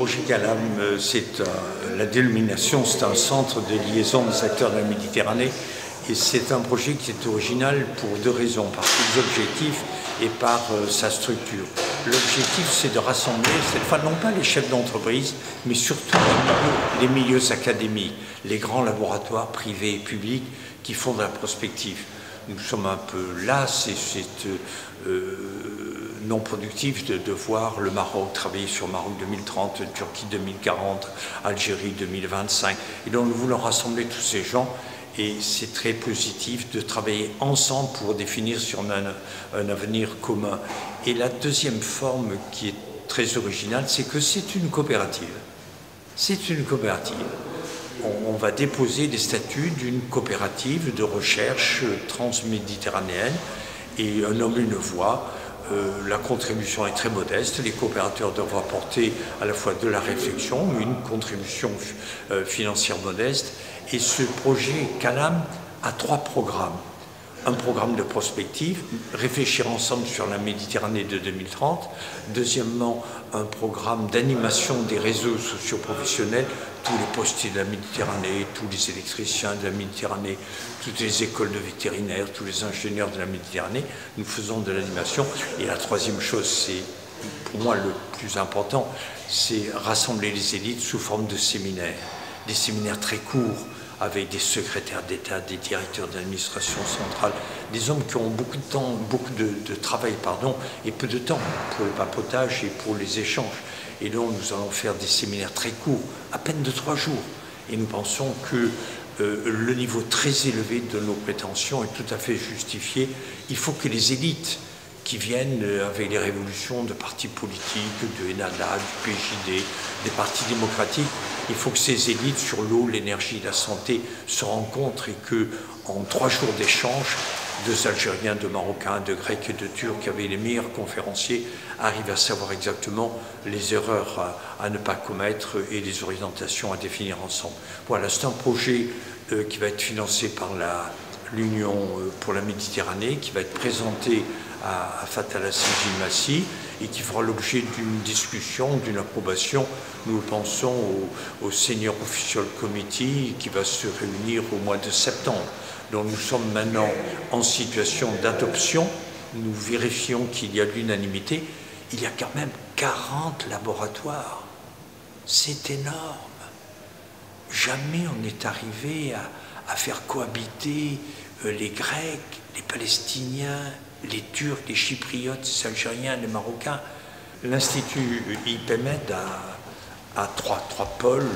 projet Calam, la dénomination, c'est un centre de liaison des acteurs de la Méditerranée. Et c'est un projet qui est original pour deux raisons, par ses objectifs et par sa structure. L'objectif, c'est de rassembler, cette fois, non pas les chefs d'entreprise, mais surtout les milieux académiques, les grands laboratoires privés et publics qui font de la prospective. Nous sommes un peu là, c'est non productif de voir le Maroc travailler sur Maroc 2030, Turquie 2040, Algérie 2025. Et donc nous voulons rassembler tous ces gens et c'est très positif de travailler ensemble pour définir sur un avenir commun. Et la deuxième forme qui est très originale, c'est que c'est une coopérative. C'est une coopérative. On va déposer les statuts d'une coopérative de recherche transméditerranéenne et un homme, une voix. La contribution est très modeste. Les coopérateurs doivent apporter à la fois de la réflexion, une contribution financière modeste. Et ce projet Calam a 3 programmes. Un programme de prospective, réfléchir ensemble sur la Méditerranée de 2030. Deuxièmement, un programme d'animation des réseaux socioprofessionnels, tous les postiers de la Méditerranée, tous les électriciens de la Méditerranée, toutes les écoles de vétérinaires, tous les ingénieurs de la Méditerranée. Nous faisons de l'animation. Et la troisième chose, c'est pour moi le plus important, c'est rassembler les élites sous forme de séminaires. Des séminaires très courts, avec des secrétaires d'État, des directeurs d'administration centrale, des hommes qui ont beaucoup de temps, beaucoup de travail, et peu de temps pour le papotage et pour les échanges. Et donc nous allons faire des séminaires très courts, à peine de 3 jours. Et nous pensons que le niveau très élevé de nos prétentions est tout à fait justifié. Il faut que les élites qui viennent avec les révolutions de partis politiques, de Ennahda, du PJD, des partis démocratiques, il faut que ces élites sur l'eau, l'énergie, la santé se rencontrent et qu'en 3 jours d'échange, 2 Algériens, 2 Marocains, 2 Grecs et 2 Turcs, avec les meilleurs conférenciers, arrivent à savoir exactement les erreurs à ne pas commettre et les orientations à définir ensemble. Voilà, c'est un projet qui va être financé par l'Union pour la Méditerranée, qui va être présenté à Fatal Massi et qui fera l'objet d'une discussion, d'une approbation. Nous pensons au Senior Official Committee qui va se réunir au mois de septembre. Donc nous sommes maintenant en situation d'adoption. Nous vérifions qu'il y a l'unanimité. Il y a quand même 40 laboratoires. C'est énorme. Jamais on n'est arrivé à faire cohabiter les Grecs, les Palestiniens, les Turcs, les Chypriotes, les Algériens, les Marocains. L'Institut IPMED a 3 pôles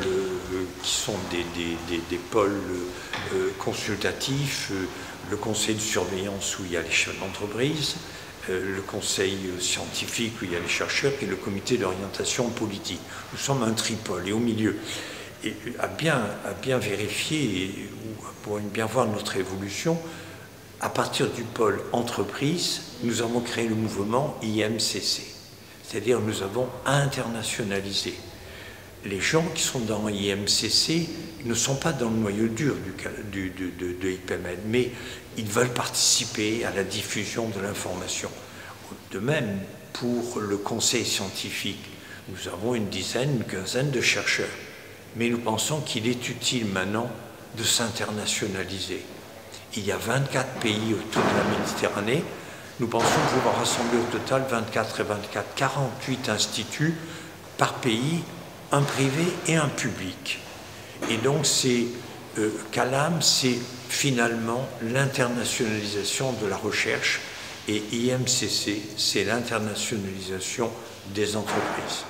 qui sont des pôles consultatifs, le conseil de surveillance où il y a les chefs d'entreprise, le conseil scientifique où il y a les chercheurs et le comité d'orientation politique. Nous sommes un tripôle et au milieu. Et à bien vérifier, ou pour bien voir notre évolution, à partir du pôle entreprise, nous avons créé le mouvement IMCC. C'est-à-dire nous avons internationalisé. Les gens qui sont dans IMCC ne sont pas dans le noyau dur de IPMED, mais ils veulent participer à la diffusion de l'information. De même, pour le conseil scientifique, nous avons une quinzaine de chercheurs. Mais nous pensons qu'il est utile maintenant de s'internationaliser. Il y a 24 pays autour de la Méditerranée. Nous pensons pouvoir rassembler au total 24 et 24, 48 instituts par pays, un privé et un public. Et donc Calam, c'est finalement l'internationalisation de la recherche et IMCC, c'est l'internationalisation des entreprises.